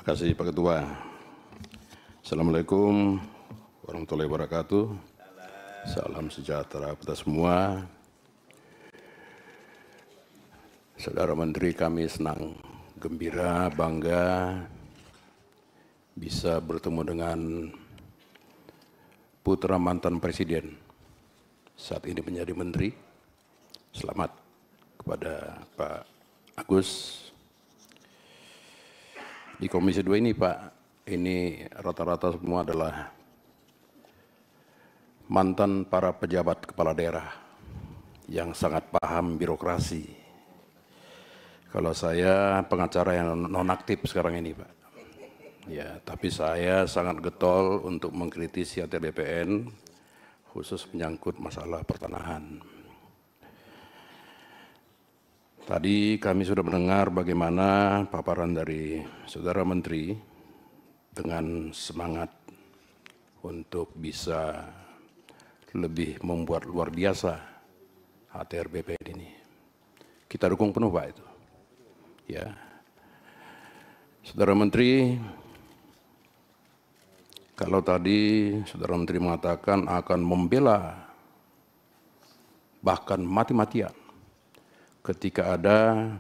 kasih Pak Ketua. Assalamualaikum warahmatullahi wabarakatuh. Salam sejahtera kita semua. Saudara Menteri, kami senang, gembira, bangga bisa bertemu dengan putra mantan Presiden. Saat ini menjadi Menteri. Selamat kepada Pak Agus. Di Komisi 2 ini Pak, ini rata-rata semua adalah mantan para pejabat kepala daerah yang sangat paham birokrasi. Kalau saya pengacara yang nonaktif sekarang ini Pak. Ya, tapi saya sangat getol untuk mengkritisi ATR BPN khusus menyangkut masalah pertanahan. Tadi kami sudah mendengar bagaimana paparan dari Saudara Menteri dengan semangat untuk bisa lebih membuat luar biasa ATR BPN ini. Kita dukung penuh Pak itu. Ya. Saudara Menteri, kalau tadi Saudara Menteri mengatakan akan membela bahkan mati-matian ketika ada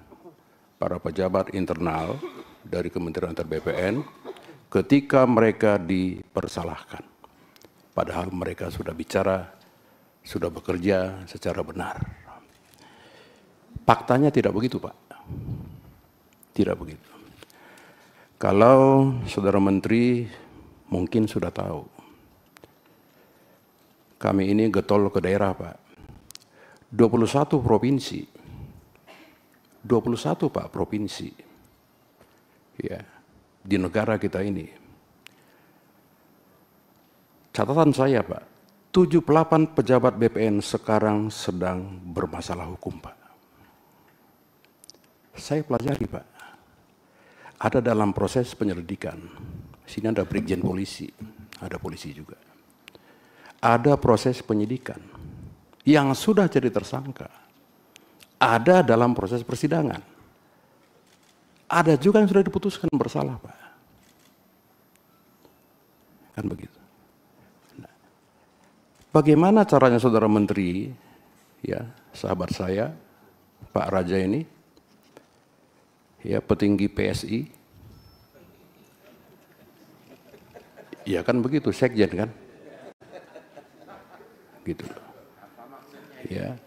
para pejabat internal dari Kementerian ATR BPN ketika mereka dipersalahkan. Padahal mereka sudah bicara, sudah bekerja secara benar. Faktanya tidak begitu Pak. Tidak begitu. Kalau Saudara Menteri mungkin sudah tahu, kami ini getol ke daerah Pak. 21 provinsi. 21 Pak provinsi. Ya, di negara kita ini. Catatan saya Pak, 78 pejabat BPN sekarang sedang bermasalah hukum Pak. Saya pelajari Pak. Ada dalam proses penyelidikan. Sini ada Brigjen Polisi, ada polisi juga. Ada proses penyidikan yang sudah jadi tersangka. Ada dalam proses persidangan. Ada juga yang sudah diputuskan bersalah, Pak. Kan begitu. Nah, bagaimana caranya Saudara Menteri, ya, sahabat saya, Pak Raja ini, ya, petinggi PSI, ya kan begitu, sekjen kan, gitu. Ya,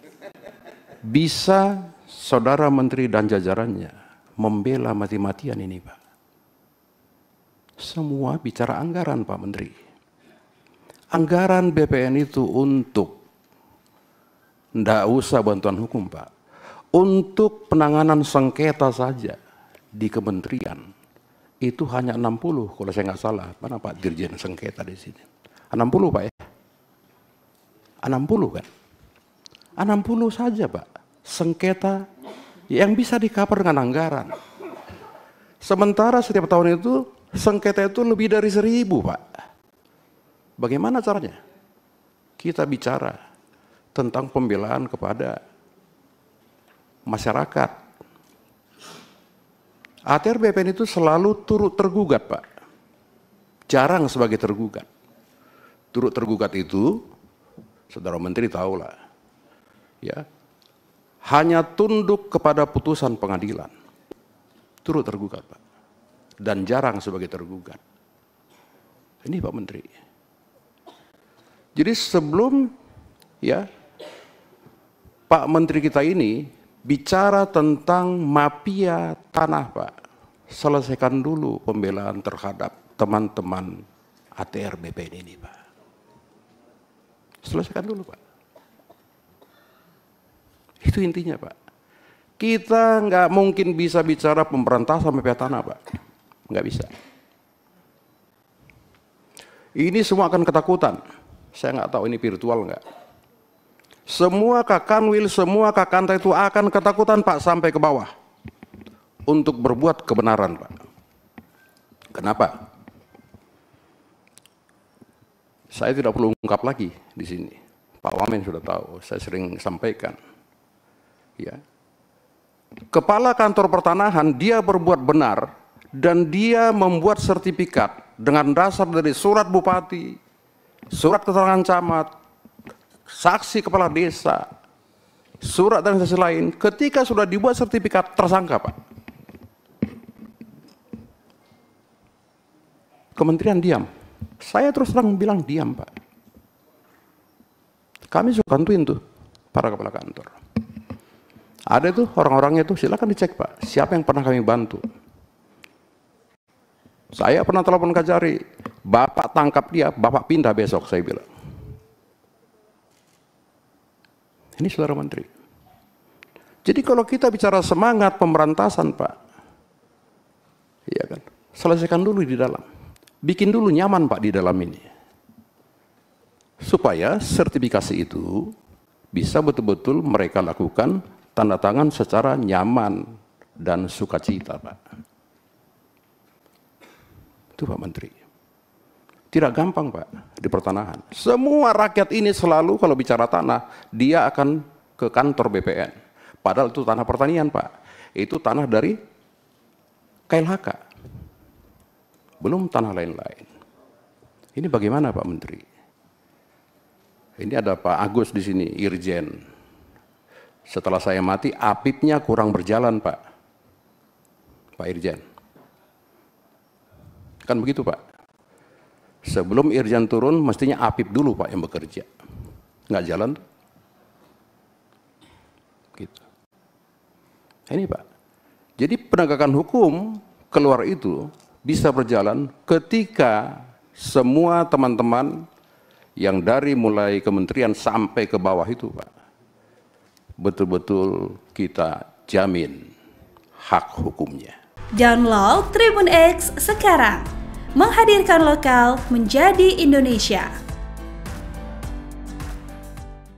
bisa Saudara Menteri dan jajarannya membela mati-matian ini Pak. Semua bicara anggaran Pak Menteri. Anggaran BPN itu untuk, ndak usah bantuan hukum Pak, untuk penanganan sengketa saja di kementerian itu hanya 60 kalau saya nggak salah. Mana Pak Dirjen sengketa di sini? 60 Pak ya? 60 kan? 60 saja Pak sengketa yang bisa di-cover dengan anggaran. Sementara setiap tahun itu sengketa itu lebih dari 1000 Pak. Bagaimana caranya? Kita bicara tentang pembelaan kepada masyarakat. ATR BPN itu selalu turut tergugat Pak. Jarang sebagai tergugat. Turut tergugat itu, Saudara Menteri tahulah, ya, hanya tunduk kepada putusan pengadilan. Turut tergugat Pak. Dan jarang sebagai tergugat. Ini Pak Menteri. Jadi sebelum, ya, Pak Menteri kita ini bicara tentang mafia tanah Pak, selesaikan dulu pembelaan terhadap teman-teman ATR BPN ini Pak. Selesaikan dulu Pak. Itu intinya Pak. Kita nggak mungkin bisa bicara pemberantasan mafia tanah Pak. Nggak bisa. Ini semua akan ketakutan. Saya nggak tahu ini virtual nggak. Semua Kakanwil, semua Kakanta itu akan ketakutan Pak sampai ke bawah untuk berbuat kebenaran Pak. Kenapa? Saya tidak perlu ungkap lagi di sini. Pak Wamen sudah tahu, saya sering sampaikan. Ya. Kepala kantor pertanahan dia berbuat benar dan dia membuat sertifikat dengan dasar dari surat bupati, surat keterangan camat, saksi kepala desa, surat dan saksi lain, ketika sudah dibuat sertifikat tersangka, Pak. Kementerian diam. Saya terus terang bilang diam, Pak. Kami suka bantuin tuh para kepala kantor. Ada tuh orang-orangnya tuh, silakan dicek, Pak. Siapa yang pernah kami bantu? Saya pernah telepon Kajari, Bapak tangkap dia, Bapak pindah besok, saya bilang. Ini saudara menteri. Jadi kalau kita bicara semangat pemberantasan, Pak, iya kan, selesaikan dulu di dalam. Bikin dulu nyaman, Pak, di dalam ini. Supaya sertifikasi itu bisa betul-betul mereka lakukan tanda tangan secara nyaman dan sukacita, Pak. Itu Pak Menteri. Tidak gampang, Pak, di pertanahan. Semua rakyat ini selalu kalau bicara tanah, dia akan ke kantor BPN. Padahal itu tanah pertanian, Pak. Itu tanah dari KLHK. Belum tanah lain-lain. Ini bagaimana, Pak Menteri? Ini ada Pak Agus di sini, Irjen. Setelah saya mati, APIP-nya kurang berjalan, Pak. Pak Irjen. Kan begitu, Pak. Sebelum Irjen turun, mestinya APIP dulu, Pak, yang bekerja. Nggak jalan. Gitu. Ini, Pak. Jadi penegakan hukum keluar itu bisa berjalan ketika semua teman-teman yang dari mulai kementerian sampai ke bawah itu, Pak, betul-betul kita jamin hak hukumnya. Download Tribun X sekarang, menghadirkan lokal menjadi Indonesia.